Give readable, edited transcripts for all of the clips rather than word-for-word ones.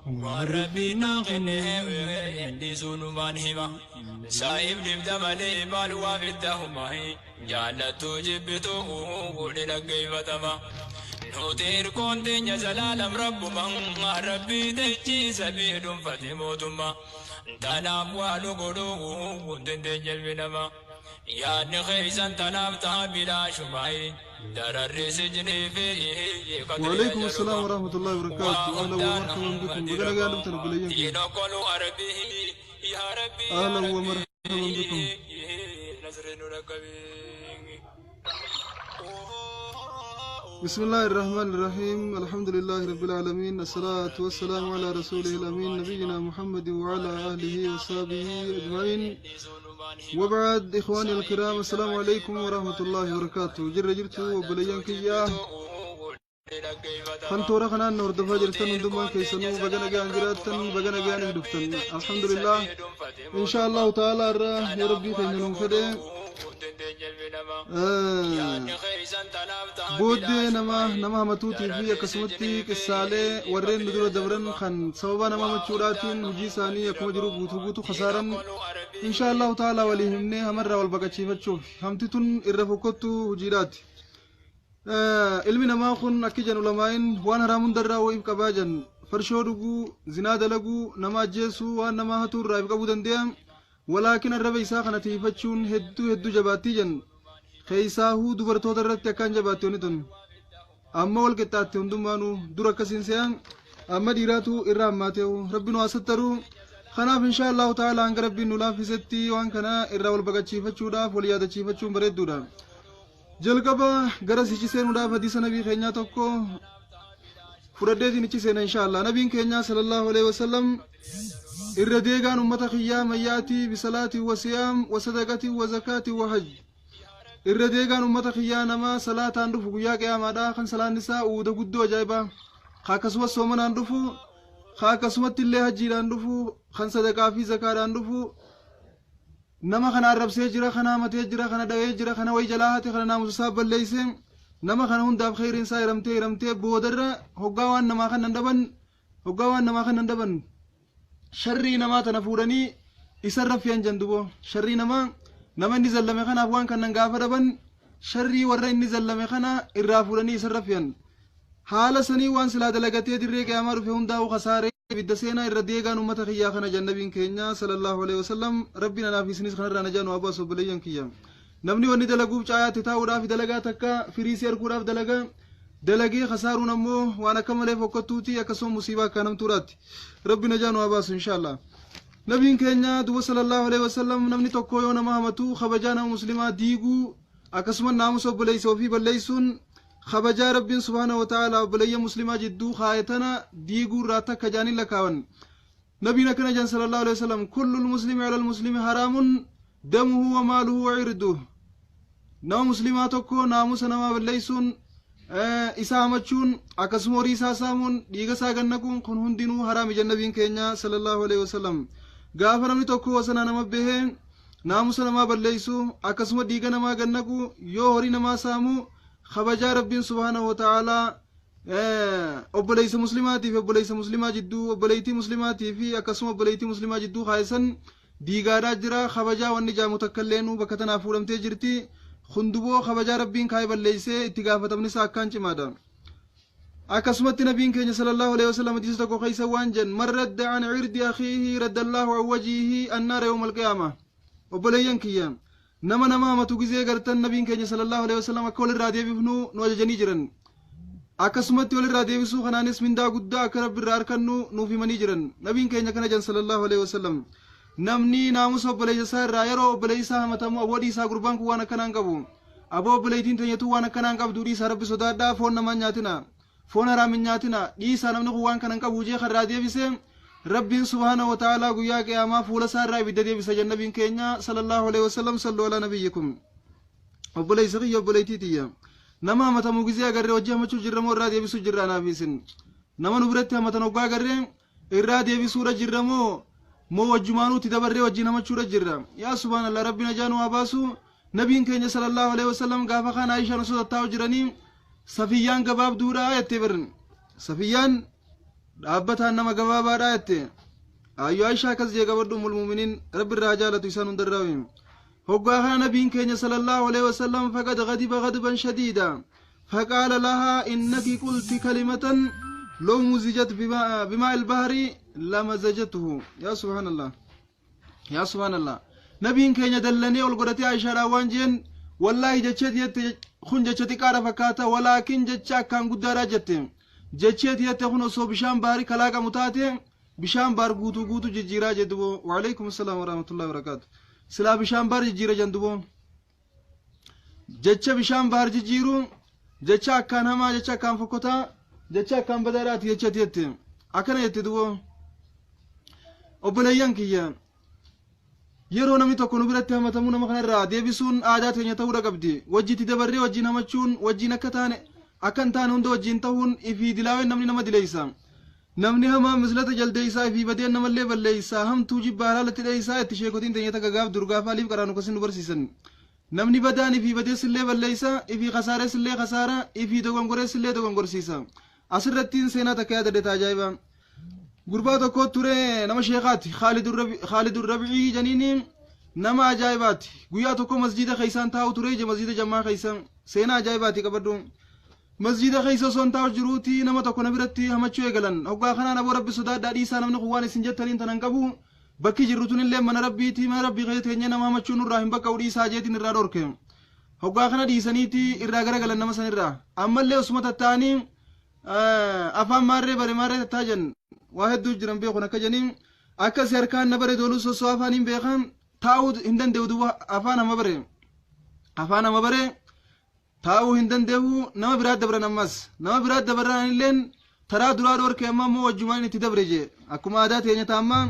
وربي ناقنه عندي زنوبان هما سايب نبدا مالي بالوا بدهما جالتو جبتو ولنا كيف تما نوتير كونتي زلالم رب من ربي دجي سبيل فتموتما تنام والو قلو كنت جلبنما يا نخيزا تنابتها بلا شمعي درر سجني فيه وعليكم السلام ورحمة الله وبركاته. أهلا ومرحبا بكم. بدنا قالوا تنقلين يا ربي أهلا ومرحبا بكم. بسم الله الرحمن الرحيم. الحمد لله رب العالمين. الصلاة والسلام على رسوله الأمين نبينا محمد وعلى آله وصحبه أجمعين. وبعد إخواني الكرام السلام عليكم ورحمة الله وبركاته. جرتو وبليان كيا خنتورا خنان نور دفا جرتن ندمان كيسنو بغنا جان جراتن بغنا جان دفتن الحمد لله إن شاء الله تعالى يا ربي خينن فدي بودي نما متوتي في كسمتي كسالة ورين ندور دبرن خن سببا نما مچوراتين وجي ثاني يكون جرو بوتو خسارن إن شاء الله تعالى وليهمني همر والبقى شوف همتتون الرفقتو وجيرات علمي نما خن أكيجن علماء وان رامون درا ويب كباجن فرشودو زنا دلغو نما جيسو وان نما هتور رايب كبودن ديام ولكن الربي ساخنا تيفتشون هدو جباتي جن خيساهو دبرتو درت كان جباتوني تون أما والكتات هندمانو دورا كسين سيان أما ديراتو إراماتيو ربنا واسطرو خناف إن شاء الله تعالى عن ربي نولا في ستي وان كنا إراول بقى تشيفتشودا فوليادا تشيفتشون بريد دودا جلقبا غرس يجسين ودا فديس نبي خينيا توكو فردتي نجسين إن شاء الله نبي كينيا صلى الله عليه وسلم الرديغان أمة خيام ياتي بصلاة وصيام وصدقة وزكاة وحج الرديغان أمة خيام ما صلاة عندفو قياك يا مادا خان صلاة نساء ودا قدو جايبا خاكسوا الصومن عندفو خاكسوا اللي حجي عندفو خان صدقة في زكاة عندفو نما خنا الرب سيجرا خنا متيجرا خنا دويجرا خنا ويجلاهات خنا ناموس صاب الليسين نما خنا هنداب خير إنسان رمتي بودر هقاوان نما خنا ندبن هقاوان نما خنا ندبن شرّي نما تنفورني يسرف ينجندبو شرّي نما نزل لما خنا أفوان كنا نقافر بن شرّي ورّي نزل لما خنا الرافورني يسرف ين حال سني وان سلا دلقتي دريك أمر في هندا وخسارة بدسينا الرديغان أمة خيا خنا جنبين كينيا صلى الله عليه وسلم ربنا لا في سنيس خنا رانا جانو أبا سبليان كيا نمني وني دلقوب شايا تتاورا في دلقاتك في ريسير كورا في دلقا دلقي خسارو نمو وانا كمالي فوقتوتي اكسو مصيبة كانم تورات ربنا جانو أباس إن شاء الله نبي كينيا دو صلى الله عليه وسلم نمني توكو يونا مهمتو خبجانا مسلمات ديغو اكسمان ناموسو بليسو في بليسون خبجا رب سبحانه وتعالى وبلي مسلمات جدو خايتنا ديغو راتا كجاني لكاون نبينا كنا جان صلى الله عليه وسلم كل المسلم على المسلم حرام دمه وماله وعرضه نو مسلماتكو ناموس نما بليسون إسامتشون أكسموري ساسامون ديغا ساغنكون كن هندينو حرام جنبين كينيا صلى الله عليه وسلم غافرمي توكو وسنا نما به ناموس نما بليسو أكسمو ديغا نما غنكو يو هوري نما سامو خبجا رب سبحانه وتعالى أبليس مسلماتي في أبليس مسلمات جدو أبليتي مسلماتي في أكسمو أبليتي مسلمات جدو خايسن ديغا راجرا خبجا ونجا متكلينو بكتنا فورم تجرتي خندبو خبجا ربين كاي بليسه اتقافة من ساكان جمادا أكسمت نبين كيني صلى الله عليه وسلم تيستكو خيسا وانجن من رد عن عرض أخيه رد الله عن وجهه النار يوم القيامة وبليان كيام نما متوغزي غرتن نبين كيني صلى الله عليه وسلم أكول الرادية بفنو نواججني جرن أكسمت ول الرادية بسو خنانس من دا قد أكرب الراركنو نوفي مني جرن نبين كيني كنجن صلى الله عليه وسلم namni naamusa obboleessa irraa yeroo obboleessa hamatamu aboodii isaa gurbaan kun waan akkanaan qabu aboo obboleettiin teenyatu waan akkanaan qabdu dhiisa rabbi sodaadhaa foon namaa nyaatina foon haraamin nyaatina dhiisa namni kun waan kanan qabu jee karraa deebise rabbiin subhaanahu wa ta'aalaa guyyaa qiyaamaa fuula isaa irraa ibidda deebisa jannabiin keenya sallallahu alaihi wasallam sallu ala nabiyyikum obboleessa kiyya obboleettii tiyya nama hamatamu gizee agarree hojii hamachuu jirramoo irraa deebisuu jirraa naafisin nama nu biratti hamatan oggaa agarree irraa deebisuudha jirramoo مو وجمانو تدبر وجينا مشورة جرا يا سبحان الله ربنا جانو أباسو نبيين كينيا صلى الله عليه وسلم قافا خان عائشة نصوص التاو جراني سفيان قباب دورا يتبرن سفيان dhaabbataan nama gabaabaadha jette ayyo Aisha kas jee gabadhu mulmuminin rabbi irraa jaalatu isaan hundarraawim hoggaa kana nabiin keenya sallallahu alaihi wasallam faqad ghadiba ghadban shadida فقال لها إنك قلت كلمة لو مزجت بماء البحر لمزجته يا سبحان الله يا سبحان الله نبين كين دلني والقرتي عائشة راوانجين والله جتشت خن جتشت كارا فكاتا ولكن جتشا كان قدارا جتهم جتشت يتخن أصو بشام باري كلاكا متاتهم بشام بار قوتو قوتو ججيرا جدبو وعليكم السلام ورحمة الله وبركاته سلا بشام بار ججيرا جندبو جتشا بشام بار ججيرو جتشا كان هما جتشا كان فكوتا جتشا كان بدارات جتشت يتهم أكنا يتدبو وبليان كيا yeroo namni tokko nu biratti hamatamuu nama kanarraa deebisuun aadaa teenya ta'uu qabdi wajjiti dabarree wajjin hamachuun wajjin akkan taane hunda wajjin ta'uun ifii dilaaween namni nama dileeysa namni hamaa mislata jaldeeysaa ifii badeen namallee balleeysaa hamtuu jibbaa haalatti dheeysaa itti sheekotiin teenya takka gaaf durgaaf aliif qaraanu kasin nu barsiisan namni badaan ifii badeessillee balleeysa ifii khasaareessillee khasaara ifii dogongoreessillee dogongorsiisa asirrattiin seenaa takka yaadadhe ajaa'iba gurbaa tokko ture nama sheekaati Khaalidur Rabi'i janiini nama ajaa'ibaati guyyaa tokko masjida keeysaan taa'u ture je masjida jammaa keeysan seenaa ajaa'ibaati qabadhu masjida keeysa son taa'u jiruuti nama tokko na biratti hamachuu eegalan hoggaa kanaan aboo rabbi sodaadhaa dhiisaa namni kun waan isin jettaniin tanan qabu bakki jirru tunillee mana rabbiiti mana rabbii kee teenya nama hamachuu nurraa hin bakka dhiisaa jeetiin irraa dhorke hoggaa kana dhiisaniiti irraa garagalan nama sanirraa ammallee osuma tattaanii afaan maarree bare maarree tattaa jen waa hedduu jiran beekun akka jeniin akkas harkaan na bare dooluu sosoo afaaniin beekan taa'uu hin danda'u duuba afaan hama bare taa'uu hin danda'u nama biraa dabran ammas nama biraa dabran illeen taraa duraa dhorke amma ammoo wajjumaan itti dabre jee akkuma aadaa teenya taammaa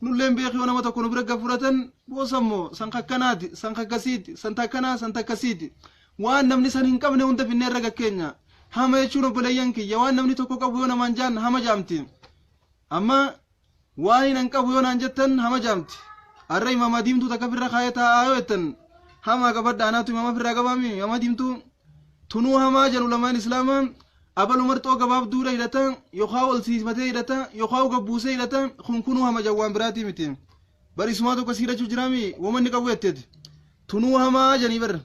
nulleen beekii nama tokko nu bira gafuratan boosammoo san kakkanaati san kakkasiiti san takkanaa san takkasiiti waan namni san hin qabne hunda finnee irra gakkeenya hama jechuun obboleeyyan kiyya waan namni tokko qabu yoo namaan jaan hama jaamti amma waan hin qabu yoo naan jettan hama jaamti har'a imaama diimtuu takka firra kaayee taa'aa yoo jettan hama qabadha anaatu imaama firraa qabaami imaama diimtuu tunuu hamaa jedhu lamaan islaamaa abalu marxoo gabaabduudha hidhata yookaan ol siismatee hidhata yookaan gabbuusee hidhata kunkunuu hama jawwaan biraatii miti bari isumaa tokko siidhachuu jiraami womanni qabu jetteeti tunuu hamaa janii barra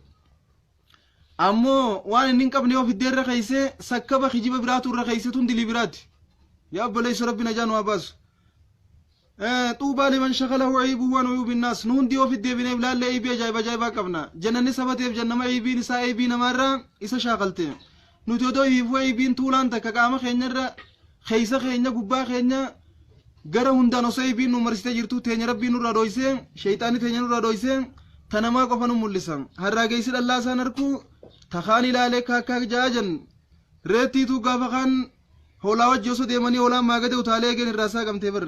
ammoo waan inni hin qabne yoo fiddeerra keeysee sakkaba kijiba biraatu irra keeysee tun dilii biraati yaa obboleessu rabbi najaa nu haa baasu xuubaa liman shagalahu ciibuhu waan uyuubi innaas nu hundi yoo fiddeebineef laallee ciibii ajaa'ibaa qabna jannanni sabateef jannama ciibiin isaa ciibii namaarraa isa shaakalte nuti odoo hiifuu ciibiin tuulaan takka qaama keenyarra keeysa keenya gubbaa keenya gara hundaan osoo ciibiin nu marsitee jirtu teenya rabbii nurraa dhooysee sheeyxaanni teenya nurraa dhooysee tanamaa qofa nu mul'isa harraa geessi dhallaa isaan harkuu takaan ilaalee kaakkaa jaajan reettiitu gaafa kaan hoolaa wajji osoo deemanii hoolaan maagada utaalee eegen irraa saagamtee bar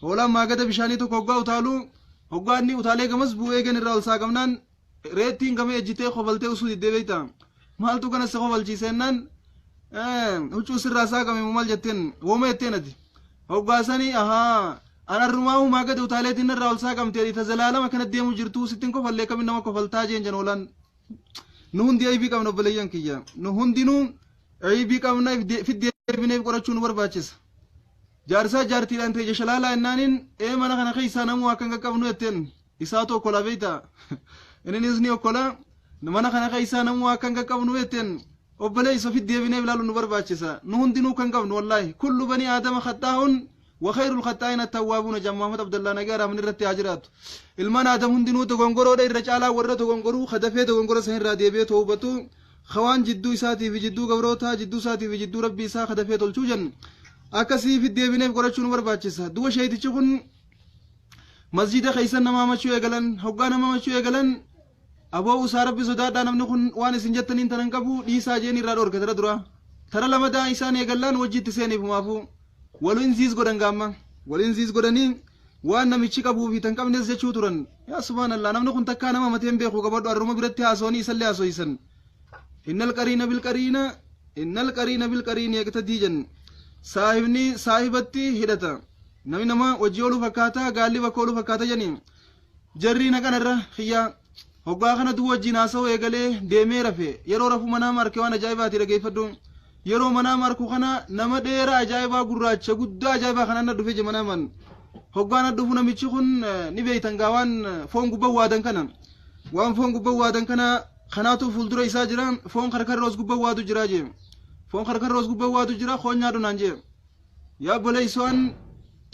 hoolaan maagada bishaanii tokko hoggaa utaalu hoggaa inni utaalee gamas bu'ee eegen irraa ol saagamnaan reettiin gama ejjitee kofaltee usuu diddee beeyta maaltu kana se kofalchiisennaan huccuu sirraa saagame maal jetteen wooma jetteen ati hoggaa sanii ahaa anarrumaahu maagada utaaleetiin irraa ol saagamtee ita zalaalama kana deemu jirtuu sittin kofallee kamin nama kofaltaa jeenjan hoolaan nu hundi aybii qabna obboleeyyan kiyya nu hundinuu aybii qabna fiddeebineef qorachuu nu barbaachisa jaarsaa jaartiidhaan ta'e shalaalaa ennaanin mana kana keeysaa namuu akkan qaqqabnu jetteen isaatu okkola beeyta inninis ni okkola mana kana keeysaa namuu akkan qaqqabnu jetteen obboleeysa fiddeebineef ilaalu nu barbaachisa nu hundinuu kan qabnu wallaahi kullu banii aadama khaxaa'un وخير الخطائين التوابون جمع محمد عبد الله نجار من الرتي عجرات المان آدم هندنو تغنغرو ده الرجال ورد تغنغرو خدفه تغنغرو سهر رادي بيه توبتو خوان جدو ساتي في جدو غبروتا جدو ساتي في جدو ربي سا خدفه تلچوجن اكسي في الديبينه قرچون برباچسا دو شهيد چخن مسجد خيسن نمامچو يگلن حقان نمامچو يگلن ابو اسار ربي زدادا نمن خن وان سنجتنين تننقبو ديسا جيني رادور كتر درا ترى لما دا انسان يگلن وجيت سيني بمافو walin ziis godhan gaamma walin ziis godhanii waan namichi qabu fi tan qabnes jechuu turan yaa subhaanallah namni kun takkaa nama mateen beeku qabadhu arruma biratti haasoonii isallee haasoysan innal qariina bil qariini yaqtadii jan saahibni saahibatti hidhata namni nama wajji ooluu fakkaata gaalli bakka ooluu fakkaata janii jarriina kanarra xiyyaa hoggaa kana duu wajjiin haasa'u eegalee deemee rafe yeroo rafu manaa marke waan ajaa'ibaati dhageeffadhu yeroo manaa marku kana nama dheeraa ajaa'ibaa gurraacha guddaa ajaa'ibaa kanaan dhufe je manaaman hoggaan dhufu namichi kun ni beeytan gaa waan foon gubbaa waadan kana waan foon gubbaa waadan kana kanaatu fuuldura isaa jira foon karkarroos gubbaa waadu jira je foon karkarroos gubbaa waadu jira foon nyaadhu naan je yaa bolee isaan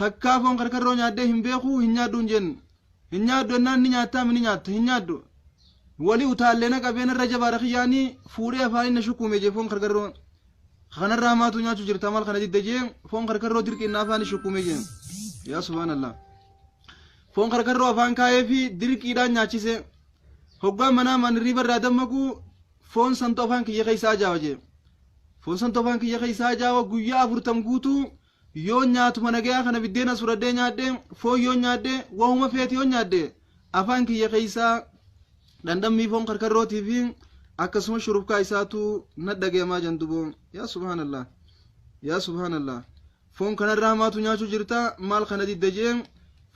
takkaa foon karkarroo nyaadhee hin beeku hin nyaadhuun jen hin nyaadhu ennaan ni nyaattaa ni nyaatta hin nyaadhu wali utaallee na qabeen irra jabaadha kiyyaanii fuudhee afaan inni shukuume je foon karkarroo kanarraa hamaatu nyaachuu jirta maal kana didda je foon karkarroo dirqinnaa afaan shukuume je yaa subhaanallah foon karkarroo afaan kaayee fi dirqiidhaan nyaachise hoggaan manaa man ribarraa dammaku foon santu afaan kiyya keessaa jaawa je foon santu afaan kiyya keessaa jaawa guyyaa 40 guutuu yoo nyaatu managayaa kana biddeena suradhee nyaadhee foon yoo nyaadhee wahuma feeti yoo nyaadhee afaan kiyya keessaa dandammii foon karkarrootii fi akkasuma shurufkaa isaatu nadhageemaa jandubo yaa subhaanallah foon kanarraa hamaatu nyaachuu jirta maal kana didda jee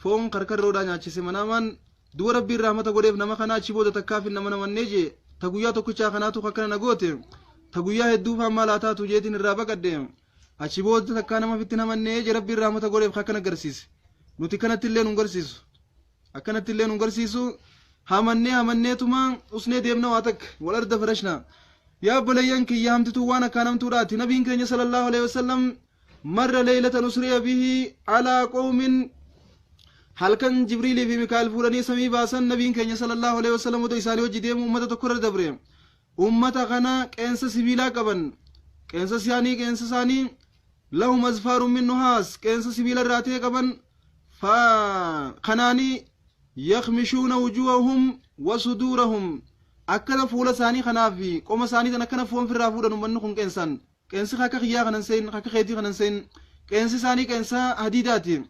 foon karkarroodhaa nyaachise manaamaan du'a rabbii rahmata godheef nama kana achi booda takkaaf nama namannee je ta guyyaa tokkichaa kanaatu akkana na goote ta guyyaa hedduu faan maal haa taatu jeetiin irraa baqadde achi booda takkaa nama fitti namannee je rabbii rahmata godheef akkana agarsiise nuti kanatti illee nu garsiisu akkanatti illee nu garsiisu hamanneetuma usnee deemna waa takka wal arda farashna yaa boleeyyan kiyya hamtituu waan akkaanamtuudhaati nabiin keenya sallallahu alaihi wasallam marra leylatan usriya bihi alaa qawmin halkan jibriilii fi mikaa'el fuudhanii samii baasan nabiin keenya sallallahu alaihi wasallam odoo isaanii hojii deemu ummata tokko irra dabre ummata kana qeensa sibiilaa qaban qeensa isaanii lahum azfaarun min nuhaas qeensa sibiila irraa ta'e qaban kanaanii yakhmishuuna wujuuhahum wa suduurahum akkana fuula isaanii kanaaf qoma isaanii tan akkana foon firraa fuudhan ummanni kun qeensi akka kiyyaa kanan seen akka keetii kanan seen qeensi isaanii qeensa hadiidaati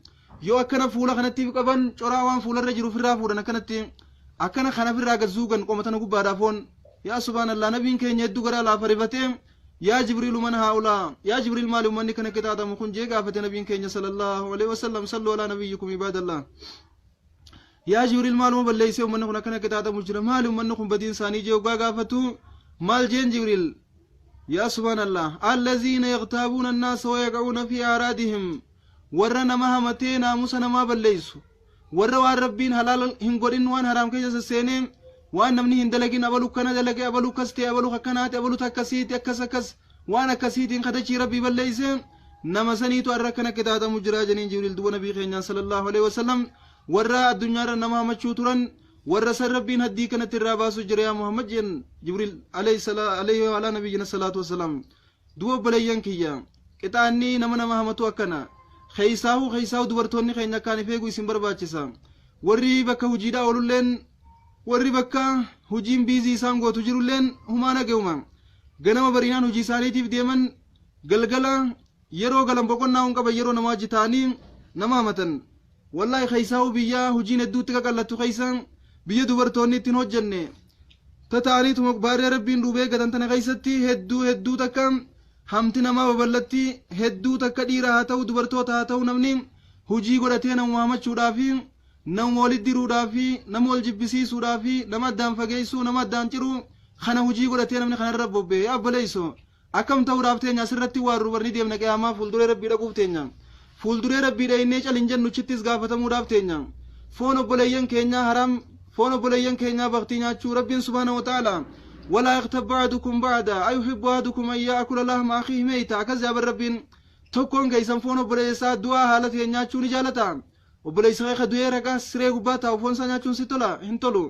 yoo akkana fuula kanatti qaban coraa waan fuularra jiru firraa fuudhan akkanatti akkana kana firraa gazuugan qoma tana gubbaadhaa foon yaa subhaanallah nabiin keenya hedduu garaa laafa rifatee yaa jibriilu man haa'ulaa yaa jibriil maali ummanni kana qixaaxamu kun jee gaafate nabiin keenya sallallahu alaihi wasallam sallu alaa nabiyyikum ibaadallah yaa jibriil maaluma balleeysee ummanni kun akkana qixaaxamu jira maali ummanni kun badiin isaanii jee ogaa gaafatu maal jeen jibriil yaa subhaanallah allaziina yaghtaabuna annaasa wayaqa'uuna fi aaraadihim warra nama hamatee naamusa namaa balleeysu warra waan rabbiin halaal hin godhin waan haraam keessa sesseenee waan namni hin dalagin abalu kana dalage abalu kas ta'e abalu akkanaati abalu takkasiiti akkas waan akkasiitiin kadachii rabbii balleeyse nama saniitu arra kana qixaaxamu jira jeniin jibriil duba nabii keenya sallallahu alaihi wasallam warra addunyaarra nama hamachuu turan warra san rabbiin haddii kanatti irraa baasu jira yaa muhammad jen jibriil alayhi wa ala nabiyyina salaatu wasalaam duba obboleeyyan kiyya qixaanni nama hamatu akkana keeysaahu dubartoonni keenya akkaan ifeegu isin barbaachisa warri bakka hujiidhaa oolulleen warri bakka hujiin biizii isaan gootu jirulleen humaan ageuma ganama bariinaan hujii isaaniitiif deeman galgala yeroo galan boqonnaa hun qaban yeroo namaa jitaanii nama hamatan wallahi keeysaahu biyya hujiin hedduutti qaqallattu keeysa biyya dubartoonni ittiin hojjenne tata'aniituma baaree rabbiin dhubee gatan tana keeysatti hedduu takka hamti namaa baballatti hedduu takka dhiira haa ta'u dubartoota haa ta'u namni hujii godhatee nama hamachuudhaafi nama walit diruudhaafi nama wal jibbisiisuudhaafi nama addaan fageessuu nama addaan ciru kana hujii godhatee namni kanarra bobbee abboleeyso akkam ta'uudhaaf teenya asirratti waan rubarni deemna qiyaamaa fuulduree rabbii dhaquuf teenya fuulduree rabbii dha'innee calin jennuchittis gaafatamuudhaaf teenya foon obboleeyyan keenyaa haram foon obboleeyyan keenyaa baktii nyaachuu rabbiin subhaanahu wa ta'ala ولا يغتب بعضكم بعضا أيحب أحدكم أن يأكل لحم أخيه ميتا كذا بالربين تكون كيسان فون وبليسا دعاء حالة ينياتشون جالتا وبليسا خدوية رقا سريق باتا وفون سا نياتشون ستولا هنتولو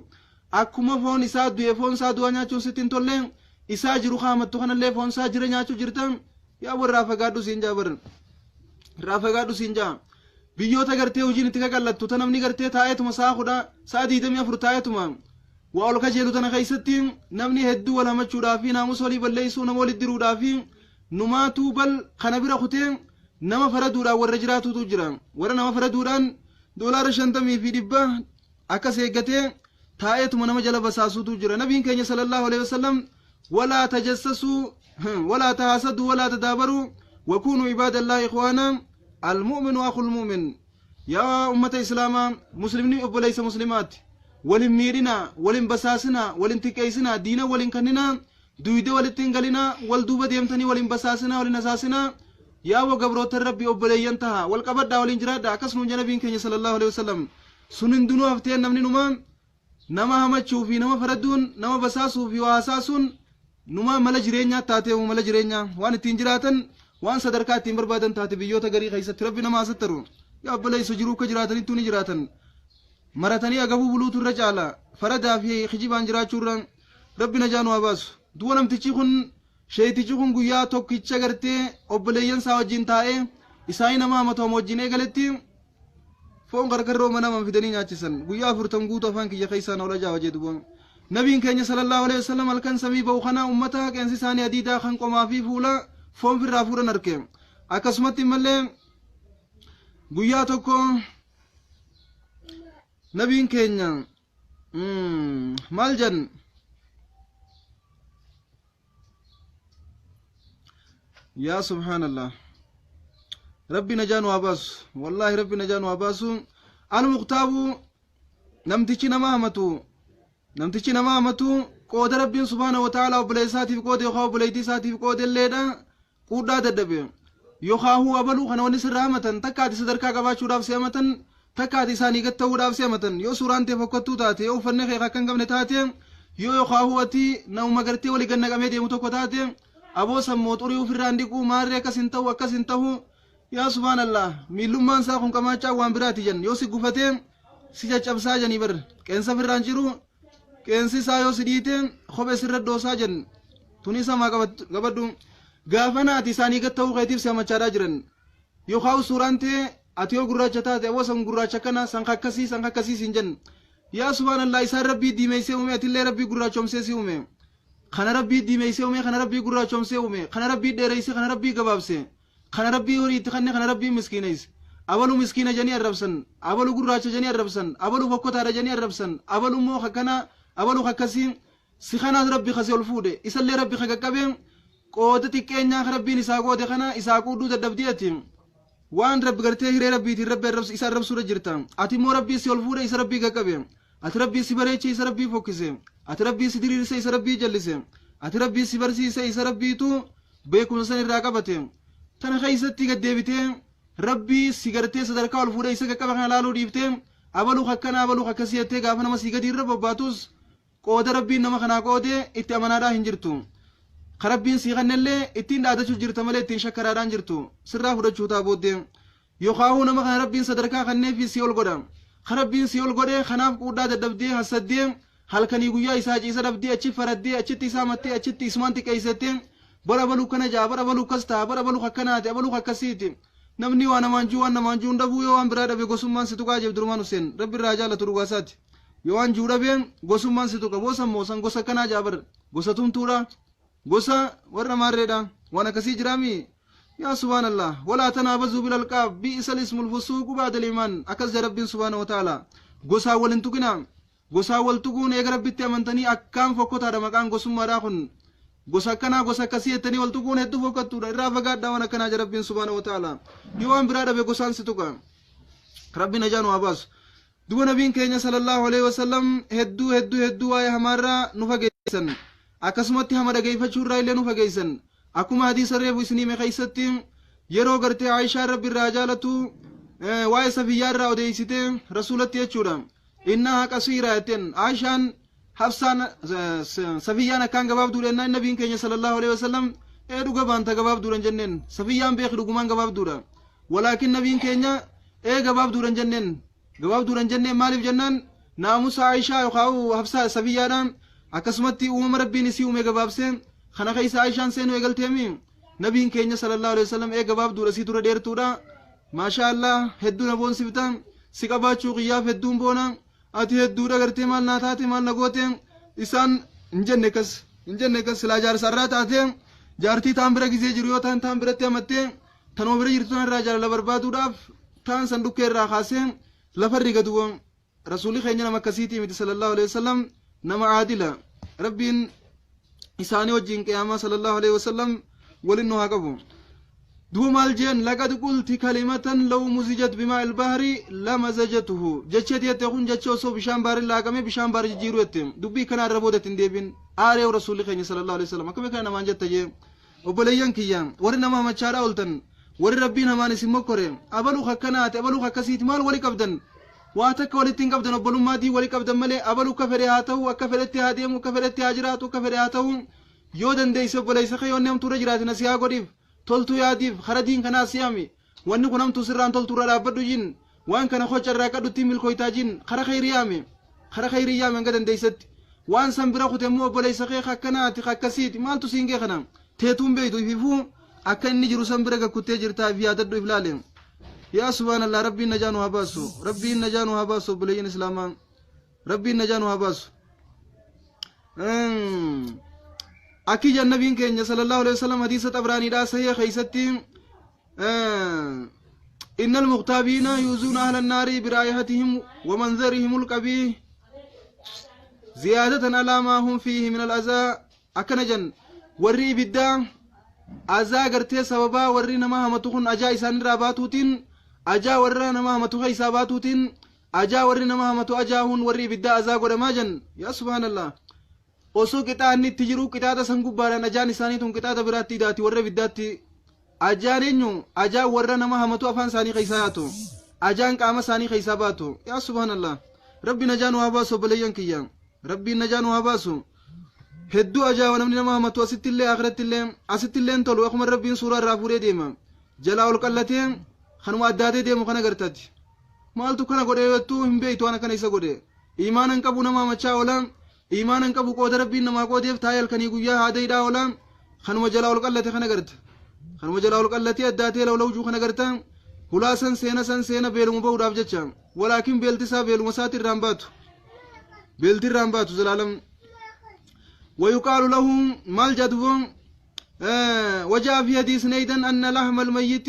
أكما فون إسا دوية فون سا دعاء نياتشون ستنتولين إسا جرو خامتو خان اللي فون سا جرى نياتشو جرتان يا ور رافقادو سينجا ور رافقادو سينجا بيوتا غرتي وجين تكاكالتو تنمني غرتي تايتما سا خدا سا ديدم يفر تايتما وأول كجيلو تنا خيستين نمني هدو ولا مچودا في ناموس ولي بليسو نمو للدرودا في نماتو بل خنبرا ختين نما فردودا والرجراتو تجران ورا نما فردودان دولار شنتمي في دبا أكا سيغتين تايتو منما جلب ساسو تجران نبين كيني صلى الله عليه وسلم ولا تجسسوا ولا تحاسدوا ولا تدابروا وكونوا عباد الله إخوانا المؤمن أخو المؤمن يا أمة إسلاما مسلمين أبو مسلمات ولن ميرنا ولن بساسنا ولن تكيسنا دينا ولن كننا دويدة ولتين قالنا والدوبة ديمتني والانبساسنا والنساسنا يا وقبروت الرب أبلي ينتهى والقبض والانجراد أكسنو جنبين كني صلى الله عليه وسلم سنن دنو أفتين نمني نمان نما هم تشوفي نما فردون نما بساسو في واساسون نما ملجرينيا تاتي وملجرينيا وان تنجراتن وان صدركات تمربادن تاتي بيوتا غري خيسة ربي نما سترون يا أبلي سجروك جراتن توني جراتن مرتني أقبو بلوت الرجالة فردا في خجيبان جراتشورن ربي نجانو أباس دوانم تشيخن شيتيجون غيا توكيتشا غرتي أبليين ساوجين تاي إساينا ما متوم وجيني غلتي فون غرغرو منا من فيدني ناتشسن غيا فرتم غوتو فانك يا خيسان ولا جا وجدبون نبي كان صلى الله عليه وسلم الكن سمي بوخنا أمتها كان ساني أديدا خن قما في فولا فون في رافورا نركم أكسمتي ملة غيا توكو نبي كان مالجن يا سبحان الله ربي نجان واباس والله ربي نجان واباس أنا مغتاب نمتشي نمامتو قود ربي سبحانه وتعالى وبليساتي في قود يخاو بليتيساتي في قود الليلة قود تدبي يخاو أبلو خنا ونسر رحمة تكاتي صدركا قباشو راف سيامة تكاتي ساني قتو راف سيامة يو سوران تفكتو تاتي يو فنخي خاكن قمن تاتي يو يخاو أتي نو مغرتي ولي قنق أميدي متوكو تاتي أبو سموت أريو في الرانديكو ماري كسنتو يا سبحان الله ميلومان ساقون كما وان براتي جن يوسي قفتين سيجا چبسا جني بر كنسا في الرانجرو كنسي سايو سديتين خوبه سر دوسا جن تونيسا ما قبدو غافنا تساني قتو غيتيف سيما چارا جرن يو خاو سورانتي أتيو قراچة تاتي أبو سم قراچة كنا سنخا كسي سنجن يا سبحان الله إسان ربي ديمي سيومي أتلي ربي قراچوم سيومي خنا ربي ديمي سيومي خنا ربي قراچوم سيومي خنا ربي ديريسي خنا ربي قباب سي خنا ربي وريت خنا ربي مسكينيس أولو مسكينة جاني الربسن أولو قراچة جاني الربسن أولو فكوتا جاني الربسن أولو مو خكنا أولو خكسين سخنا ربي خسي الفودة إسالي ربي خككبين قودتي كينيا ربي نساقو دخنا إساقو دو تدبديتهم وان رب غرتي ربي تي ربي ربس إسا رب سورة جرتان أتي مو ربي سي الفودة إسا ربي خكبين أتي ربي سبريتي إسا ربي فوكسين أتي ربي سدرير سي إسا ربي جلسين أتي ربي سبرسي سي إسا ربي تو بيكم سن الراقبتين تنا خيستي قد ديبتين ربي سيغرتي صدركا والفودة إسا كبخنا لالو ديبتين أبلو خكنا أبلو خكسيتي غافنا ما سيغدي رب باتوس قود ربي نما خنا قودي اتمنا دا هنجرتو خربين سيغن اللي اتين دادا شو جرتا ملي اتين شكرا دان جرتو سرا فودا چوتا بودي يخاو نما خنا ربين صدركا خنه في سيول قدام خربين سيول قدي خناف قودا دبدي حسدي halkanii guyyaa isaa ciisa dhabdee achi faraddee achitti isaa mattee achitti ismaanti qeeysattee bara baluu kana jaa bara baluu kas ta'a bara baluu akkanaati baluu akkasiiti namni waan namaan juu dhabuu yoo waan biraa dhabe gosummaan si tuqaa jeef durmaan Huseen rabbi irraa jaalatu dhugaasaati yoo waan juu dhabeen gosummaan si tuqa boosan moosan gosa akkanaa jaa bar gosa tumtuudha gosa warra maarreedha waan akkasii jiraami yaa subhaanallah walaa tanaabazuu bilalqaab bi'isal ismul fusuuqu ba'dal iimaan akkas jaa rabbiin subhaanahu wa ta'aala gosaa walin tuqinaa gosaa wal tuquun eega rabbitti amantanii akkaan fokkotaadha maqaan gosummaadhaa kun gosa akkanaa gosa akkasii jettanii wal tuquun hedduu fokkattuudha irraa fagaadhaa waan akkanaa jaa rabbiin subhaanahu wa ta'aala yoo waan biraa dhabe gosaan si tuqa rabbiin ajaan waa baasu duba nabiin keenya sallallahu alaihi wasallam hedduu waa'ee hamaarraa nu fageessan akkasumatti hama dhageeffachuurraa illee nu fageessan akkuma hadiisa reefu isiniime keessatti yeroo gartee Aishaa rabbi irraa jaalatu waa'ee Safiyyaarraa odeessite rasuulatti jechuudha إنها قصيرة عائشان حفصان سفيان كان جواب دورنا النبي كان صلى الله عليه وسلم إيرو جبان تجواب دورن جنن سفيان بيخرج جمان جواب دورا ولكن النبي كان جواب دورن جنن مالف جنن ناموس عائشة يخاو حفصة سفيان أكسمتي عمر ربي نسيو مجواب سين خنا خيس عائشان سين ويقول تيمي نبي كان صلى الله عليه وسلم جواب دورا سيتورا دير تورا ما شاء الله هدونا بون سبتان سكاباتشو غياف هدون بونا ati hedduudha gartee maal naa taate maal na goote isaan hin jenne kas silaa jaarsarraa taate jaartii taan bira gizee jiru yoo taan biratti amattee tanuma bira jirtu tanarraa jaalala barbaaduudhaaf taan sandukkee irraa kaasee lafarri gadu rasuulli keenya nama akkasiitii miti sallallahu alaihi wasallam nama aadila rabbiin isaanii wajjiin qiyaamaa sallallahu alaihi wasallam walin nu haa qabu دوما الجن لقد قلت كلمة لو مزجت بماء البحر لمزجته جتشت يتكون جتشو سو بشان بار لاقمه بشان بار جيرو يتم دبي كان ربودة ديبين آري ورسول الله صلى الله عليه وسلم كم كان ما جت تجي وبليان كيان ورنا ما مشارا ولتن ور ربنا ما نسمع كورين أبلو خكنات أبلو خكسيت مال ولي كبدن واتك ولي تنقبدن أبلو مادي ولي كبدن ملي أبلو كفرياته وكفرت هاديم وكفرت هاجرات وكفرياته يودن ديس بليس خيون يوم ترجرات نسيا قريب تلتو ياديف خردين كنا سيامي وأن كنام تسران تلتو رابدو جين وأن كان خوش الراكدو تيميل كويتاجين خر خيريامي خر خيريامي قدن ديست وأن سنبرا ختمو بليس خي خكنات خكسيت مال تسينجي خنام تيتم بيدو يفيفو أكن نجرو سنبرا كتجر تافيا تدو إفلالين يا سبحان الله ربي نجانو هباسو ربي نجانو هباسو بلين إسلاما ربي نجانو هباسو أكيد النبي كان صلى الله عليه وسلم حديث أبراني دا صحيح خيستي إن المغتابين يؤذون أهل النار برائحتهم ومنظرهم القبيح زيادة على ما هم فيه من الأذى أكنجن ورّي بدا أذى قرتي سببا ورّي نما همتخن أجا إسان راباتوتين أجا ورّا نما همتخ إساباتوتين أجا ورّي نما همتو أجاهن ورّي بدا أذى قرماجن يا سبحان الله osoo qixaanni itti jiru qixaata san gubbaadhaan ajaan isaanii tun qixaata biraatti hidhaati warra biddaatti ajaan eenyu ajaan warra nama hamatu afaan isaanii keessaa yaatu ajaan qaama isaanii keessaa baatu yaa subhaanallah rabbi najaan waa baasu obboleeyyan kiyya rabbiin najaan waa baasu hedduu ajaa namni nama hamatu asittillee akhirattillee asittillee tolu akkuma rabbiin suuraa irraa fuudhee deema jalaa ol qallatee kanuma addaatee deemu kana gartatti maaltu kana godhee yottuu hin beeytu waan akkana isa godhe iimaanan qabu nama hamachaa oola إيمانا كبو قود ربنا ما قود يفتايل كان يقول هذا يدا ولا خنو جلاول قلتي خنا قرت خنو جلاول قلتي أداتي لو جو خنا قرتا هلا سن سينا بيلو مبو رابجتشام ولكن بيلتسا بيلو مسات الرامبات بيلت الرامبات زلالم ويقال لهم مال جدوم وجاء في حديث أيضا أن لحم الميت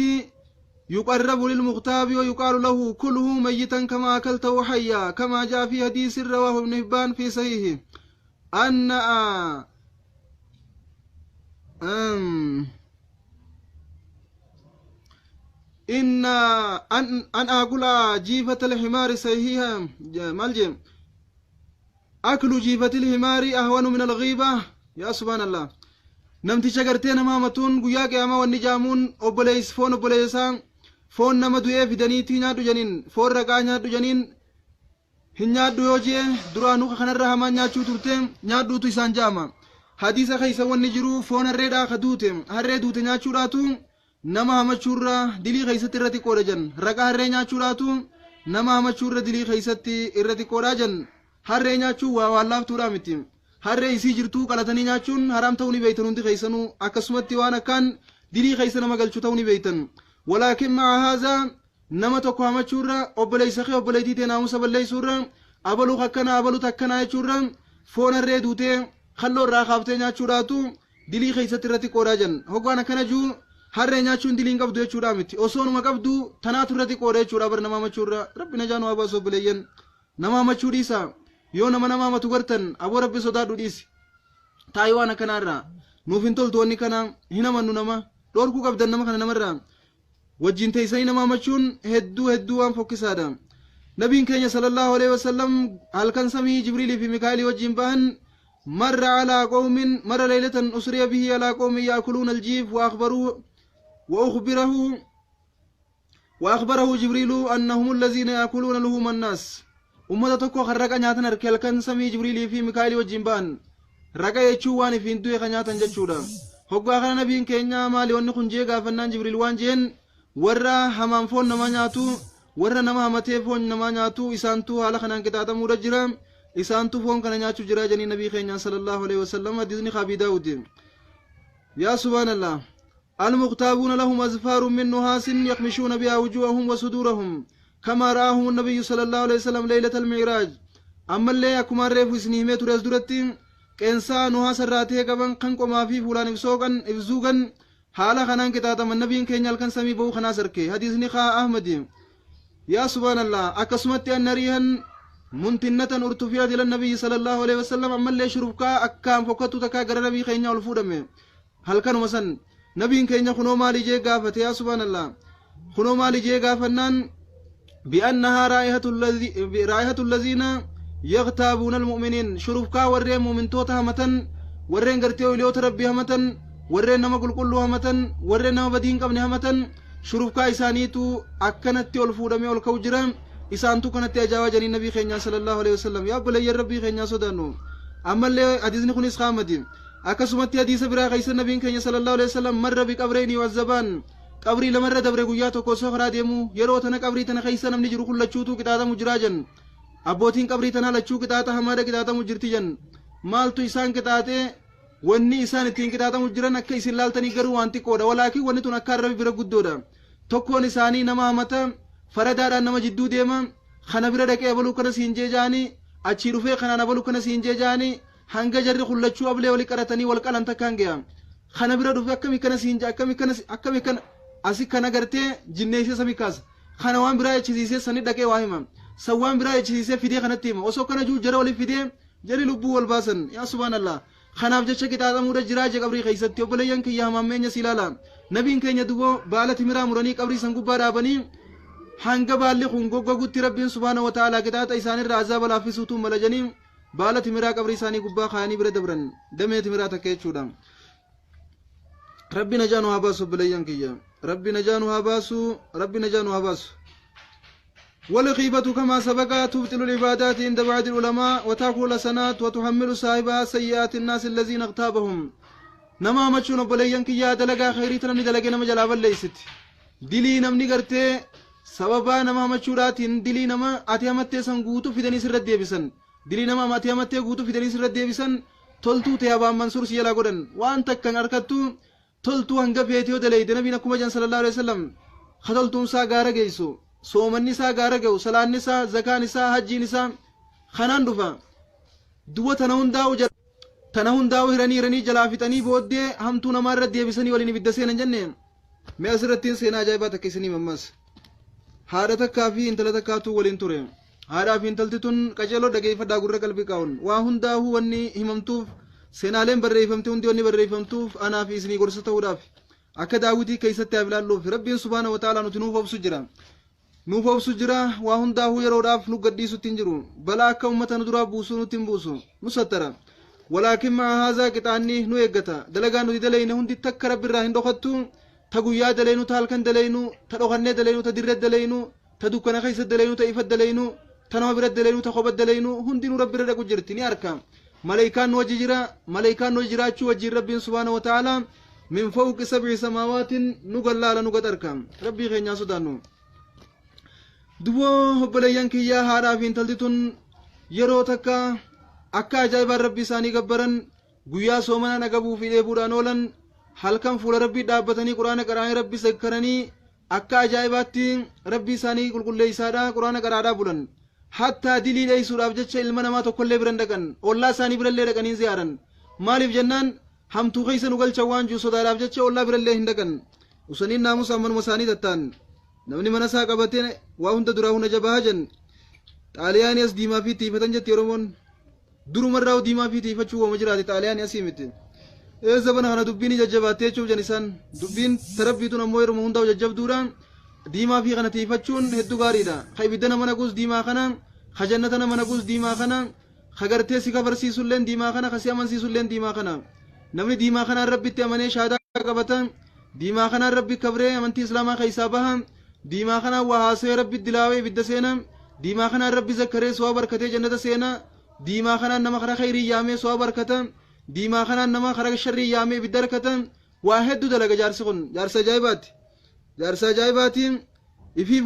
يقرب للمغتاب ويقال له كله ميتا كما أكلته حيا كما جاء في حديث رواه ابن حبان في صحيحه أن أن أكل جيفة الحمار صحيحا مالجم أكل جيفة الحمار أهون من الغيبة يا سبحان الله نمتي شجرتين مامتون قياك أما والنجامون أبليس فون أبليسان فون نما دوئee fidaniitii nyaadhu janiin foon raqaa nyaadhu janiin hin nyaadhu yoo jee duraanuu kanarra hamaa nyaachuu turte nyaadhuutu isaan jaama hadiisa keessa wanni jiru foon harreedhaa ka duute harree duute nyaachuudhaatu nama hamachuurra dilii keessatti irratti qoodha jan raqaa harree nyaachuudhaatu nama hamachuurra dilii keessatti irratti qoodhaa jan harree nyaachuu waa wallaaftuudhaa miti harree isii jirtuu qalatanii nyaachuun haraam ta'uu ni beeytan hundi keessanuu akkasumatti waan akkaan dilii keessa nama galchuu ta'uu ni beeytan ولكن مع هذا نما تكو همچورا أبلي سخي أبلي تيتي ناموس أبلي سورا أبلو خكنا أبلو تكنا يچورا فون الريدوتي خلو راخابتي ناچوراتو دلي خيسة رتي قوراجن هقوانا كنا جو هر ناچون دلين قبدو يچورا متي أصون ما قبدو تناتو رتي قورا يچورا بر نما مچورا ربنا جانو أباسو بليين نما مچوريسا يو نما متغرتن أبو ربي صدادو ديسي تايوانا كنا را نوفين تولتواني كنا هنا منو نما دوركو قبدن نما كنا نمرا وجين تيسين ما مچون هدو وان فوكسادا نبي كينيا صلى الله عليه وسلم هل كان سمي جبريل في ميكائيل وجين بان مر على قوم مر ليلة أسري به على قوم يأكلون الجيف وأخبره جبريل أنهم الذين يأكلون لحوم الناس أمة تكو خرق نياتن هل كان سمي جبريل في ميكائيل وجين بان رقا يچوان في اندوه خنياتن جچودا هقوا خنا نبي كينيا مالي ونخن جيغا فنان جبريل وان جين warra hamaan foon nama nyaatu warra nama hamatee foon nama nyaatu isaantu haala kanaan qixaaxamuudha jira isaantu foon kana nyaachuu jira janii nabii keenya sallallahu alaihi wasallam hadiisni Abi Daawud yaa subhaanallah المغتابون لهم أزفار من نحاس يخمشون بها وجوههم وصدورهم كما رآهم النبي صلى الله عليه وسلم ليلة المعراج أما اللي أكما الريف وسنهمة تريز درتي كإنسا نحاس الراتيه كبان قنقو ما في فلان إفزوغا حالا خنان كتاتا من نبيين كينيال كان سمي بو خنا سركي حديث نخا أحمد يا سبحان الله أكسمت أن ريهن منتنة ارتفعت إلى النبي صلى الله عليه وسلم أما اللي شربكا أكام فقطو تكا غر نبي كينيال الفودم هل كان مسن نبيين كينيال خنو مالي جي غافت يا سبحان الله خنو مالي جي غافتنان بأنها رائحة الذين يغتابون المؤمنين شربكا وريم من توتها متن warreen gartee oliyoota rabbii hamatan warreen nama qulqulluu hamatan warreen nama badiin qabne hamatan shurufkaa isaaniitu akkanatti ol fuudhamee ol ka'u jira isaantu kanatti ajaa'aa janii nabii keenya sallallahu alaihi wasallam yaa bulayya rabbii keenya sodaannu ammallee hadiisni kunis qaamati akkasumatti hadiisa biraa keessa nabiin keenya sallallahu alaihi wasallam marra bi qabreeni wazzabaan qabrii lamarra dabre guyyaa tokko osoo karaa deemu yeroo tana qabrii tana keessa namni jiru kullachuutu qixaatamu jiraa jan abbootiin qabrii tana lachuu qixaata hamaadha qixaatamu jirti jan maaltu isaan qixaate wanni isaan ittiin qixaatamu jiran akka isin laaltanii garuu waan xiqqoodha walaakin wanni tun akka rabbi bira guddoodha tokkoon isaanii nama hamata faradaadhaan nama jidduu deema kana bira dhaqee abaluu kana siin jeejaani achii dhufee kanaan abaluu kana siin jeejaani hanga jarri kullachuu ablee wali qaratanii wal qalan takkaan ge'a kana bira dhufee akkami kana siin jee akkami kana asi kana gartee jinneessee sami kaasa kana waan biraa echisiisee sani dhaqee waa hima san waan biraa echisiisee fidee kanatti hima osoo kana juu jara wali fidee jari lubbuu wal baasan yaa subhaanallah kanaaf jecha qixaaxamuudha jiraa je qabrii keessatti obboleeyyan kiyya hamammeenya si ilaala nabiin keenya duboo baala timiraa muranii qabrii san gubbaa dhaabanii hanga baalli kun goggogutti rabbiin subhaanahu wa ta'aalaa qixaaxa isaanirraa azaaba laaffisuutu mala janii baala timiraa qabrii isaanii gubbaa kaayanii bira dabran damee timiraa takka jechuudha rabbi najaanu haa baasu obboleeyyan kiyya rabbi najaanu haa baasu والغيبة كما سبق تبطل العبادات عند بعض العلماء وتأكل الحسنات وتحمل صاحبها سيئات الناس الذين اغتابهم نما مچون بليان كي يا دلغا خيري تنمني دلغا نما جلاب ليست دلي نمني غرتي سببا نما مچوراتين دلي نما اتيامته سنغوتو فيدني سرد ديبسن دلي نما اتيامته غوتو فيدني سرد ديبسن تولتو تيابا منصور سيلا غدن وان تكن اركتو تولتو هنگا فيتيو دلي نبي نكما جن صلى الله عليه وسلم خدلتم سا غارا گيسو سومن نساء غارغو سلان نساء زكاة نساء حج نساء خنان دفا دو تنهون داو هرني جلافتني بودي هم تو نمار ديبسني ولي بدسين جنن ما اسرتين سينا جايبات كيسني ممس هارتا كافي انتلتا كاتو ولين توري هارا في انتلتتون كجلو دغي فدا غور قلبي كاون واهن داو وني هممتوف سينالين بريفمتون ديوني بريفمتوف انا في اسني غرستو داف اكداوتي كيست يابلالو في ربي سبحانه وتعالى نتنوف بسجرا نوفو سجرا واهن داهو يروداف نقديسو تنجرو بلا akka ummata nu dura buusu nutin buusu musattara walakin ma haza qitaanni nu eeggata dalagaa nuti dalayne hundi takka rabbirraa hin dhokattu ta guyyaa dalaynu ta halkan dalaynu ta dhokannee dalaynu ta dirre dalaynu ta dukkana keessa dalaynu ta ifa dalaynu ta nama bira dalaynu ta qoba dalaynu hundi nu rabbirra dhaqu jirti ni arka malaayikaan nu wajji jira malaayikaan nu jiraachuu wajjiin rabbiin subhaanahu wa ta'ala min fawqi sab'i samawaatin nu gallaala nu gadarka rabbii keenyaa sodaannu duboo obboleeyyan kiyyaa haadhaa fi intaltitun yeroo takka akka ajaa'ibaan rabbii isaanii gabbaran guyyaa soomana nagabuu fi dheebuudhaan oolan halkan fuula rabbii dhaabbatanii quraana qaraanii rabbii zakkaranii akka ajaa'ibaatti rabbii isaanii qulqulleeysaadha quraana qaraadhaa bulan hattaa dilii dheeysuudhaaf jecha ilma namaa tokkollee biran dhaqan ollaa isaanii birallee dhaqanii ziyaaran maaliif jennaan hamtuu keessa nu galchan waan jiru sodaadhaaf jecha ollaa birallee hin dhaqan usaniin naamusa manuma isaanii tattaan namni mana isaa qabatee waa hunda duraa hunda jabaa jan xaaliyaanii as diimaa fi tiifatan jetti oromoon durumarraa diimaa fi tiifachuu wooma jiraate xaaliyaanii asii miti zabana kana dubbiin jajjabaatee jechuuf jan isaan dubbiin tarabbiituun ammoo yeroo hundaa'u jajjabduudha diimaa fi kana tiifachuun hedduu gaariidha ka ibidda nama naquus diimaa kana ka jannata nama naquus diimaa kana ka gartee si kabarsiisulleen diimaa kana ka si amansiisulleen diimaa kana namni diimaa kanaan rabbitti amanee shaadaa qabata diimaa kanaan rabbi kabree amantii islaamaa keessaa baha ديما خنا وهاسي ربي الدلاوي بالدسينا ديما خنا ربي زكري سوا بركته جنة سينا ديما خنا نما خرا خيري يامي سوا بركته ديما خنا نما خرا شري يامي بدركته واحد دلغ جارسون جارسا جايبات يفي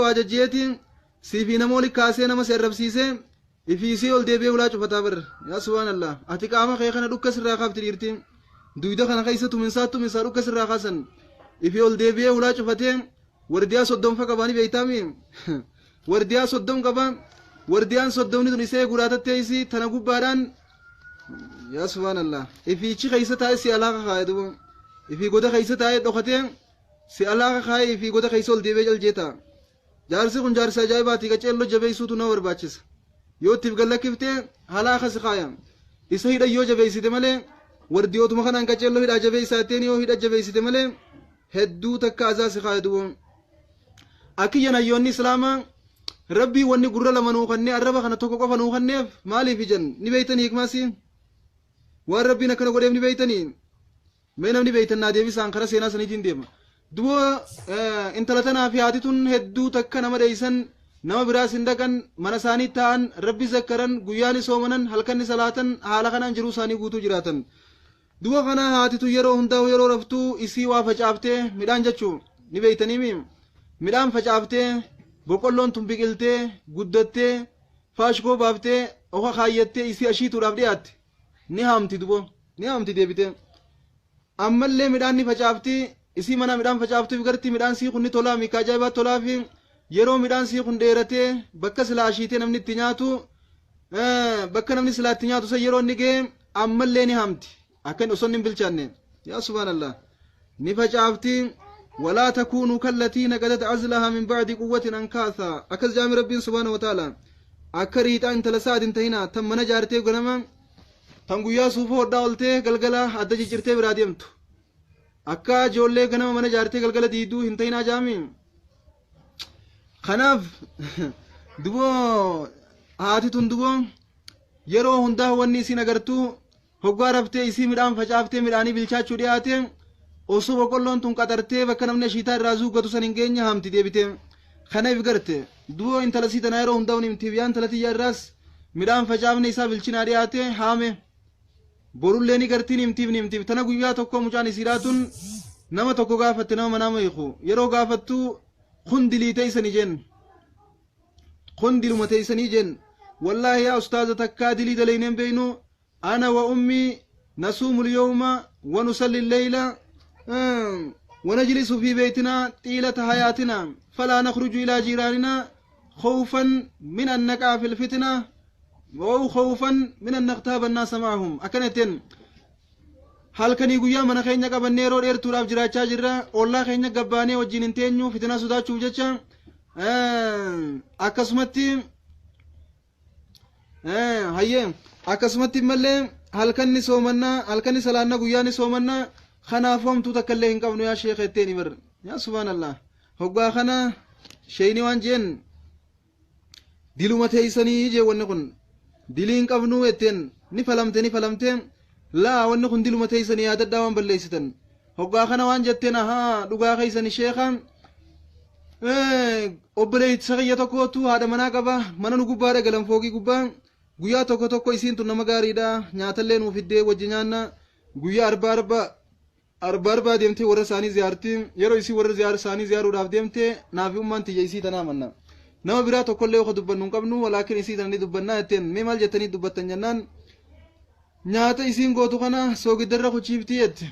واججيتي سيفي نمولي كاسي نما سرب سيسه يفي سي ول ديبي ولا چفتابر يا سبحان الله اتقامه خيخنا دكس راخاب تيرتي دويدا خنا خيسه من سا دكس راخاسن يفي ول ديبي ولا چفتين ورديا صدام فكباني بيتامي ورديا صدام كبان ورديان صدام ندوني سي غراتة تيسي تناقب باران يا سبحان الله إفي شيء خيسة تاي سي علاقة خايدو إفي غدا خيسة تاي دخاتين سي علاقة خاي إفي غدا خيسة ول ديبي جل جيتا جارسي كن جارسا جاي باتي كچلو جبي سوتو نور باچس يو تبغلا كيفته علاقة سخايم إسهيدا يو جبي سيته ماله ورديو تمخنا كچلو هيدا جبي ساتين يو هيدا جبي سيته ماله هدو تكا عزاز خايدو أكينا يوني سلاما ربي وني قرر لما نوخني الربا خنا توقف نوخني مالي في جن نبيتني يكماسي والربنا كانوا قد يبني بيتني ما نبني بيتنا ديبي سانكرا سينا سنيتين ديما دو انت لتنا في عادتون هدو تكنا مديسن نما براس اندكن منساني تان ربي ذكرن غياني سومنن هلكني صلاتن حالكن انجرو ساني غوتو جراتن دو خنا عادتو يرو هنداو يرو رفتو اسي وافچابته ميدان جچو ني بيتني ميم ميدان فچابته بوقلون تم بيقلته غدته فاشكو بابته اوخا خايته اسي اشيتو رابديات ني هامتي دبو ني هامتي ديبته امله ميدان ني فچابتي isi mana midhaan facaaftuuf garti midhaan sii kunni tolaa mikaa ajaa'ibaa tolaa fi yeroo midhaan sii kun dheeratee bakka silaa ashiitee namni itti nyaatu bakka namni silaa itti nyaatu san yeroo inni ga'e ammallee ni hamti akkan osoo hin bilchaanne yaa subhaanallah ni facaafti walaa takuunuu kallatii naqadat azlahaa min bacdi quwwatin ankaathaa akkas jaami rabbiin subhaanahu wa ta'ala akka riixaa intala saad hin tahina tan mana jaartee ganama tan guyyaa suufa hodhaa oltee galgala adda ciccirtee biraa deemtu akka ijoollee ganama mana jaartee galgala diiduu hin ta'inaa jaami kanaaf duboo haati tun duboo yeroo hundaa wanni isiin agartuu hoggaa raftee isii midhaan facaaftee midhaanii bilchaachuu dhiyaate osoo boqqolloon tun qaxartee bakka namni ashiitaa irraa zuuggatu san hin geenye hamti deebite kanaaf garte duboo intala sii tanaa yeroo hundaa himtiif yaa intala tiyyaa irraas midhaan facaafne isaa bilchinaa dhiyaate haame borullee ni gartiin himtiif tana guyyaa tokko mucaan isiidhaatun nama tokko gaafatte nama manaa mayiku yeroo gaafattu kun dilii teeysanii jen kun diluma teeysanii jen wallaahi yaa ustaaza takkaa dilii dalayneen beeynu ana wa ummi nasuumu lyawma wa nusalli lleyla ونجلس في بيتنا طيلة حياتنا فلا نخرج إلى جيراننا خوفا من أن نقع في الفتنة أو خوفا من أن نغتاب الناس معهم أكنتين هل كان يقول يا من خيني قبني رود إرتو راب جراچا جرا والله خيني قباني وجين تينيو فتنة سودا چوجچا أكسمتي هاي أكسمتي ملة هل كان نسومنا هل كان سلانا قويا نسومنا خنافهم تتكلم قبنو يا شيخ التاني بر يا سبحان الله هقا خنا شيني وانجين دلو متيسني يجي ونقن دلين قبنو يتين نفلمتين لا ونقن دلو متيسني هذا الدوام بالليستن هقا خنا وانجتين ها لقا خيسني شيخا obboleeyyi sagayya tokkotu haadha manaa qaba mana nu gubbaadha galan foogii gubbaa guyyaa tokko tokko isiintu nama gaariidha nyaatallee nuuf fiddee wajji nyaanna guyyaa arbaa deemtee warra isaanii ziyaartii yeroo isii warra isaanii ziyaaruudhaaf deemtee naafi ummaan tiyya isii tanaa manna nama biraa tokkollee oka dubbannu hin qabnu walaakin isii tananii dubbannaa jetteen mee maal jettanii dubbattan jennaan nyaata isiin gootu kana soogiddarra kuchiiftii jette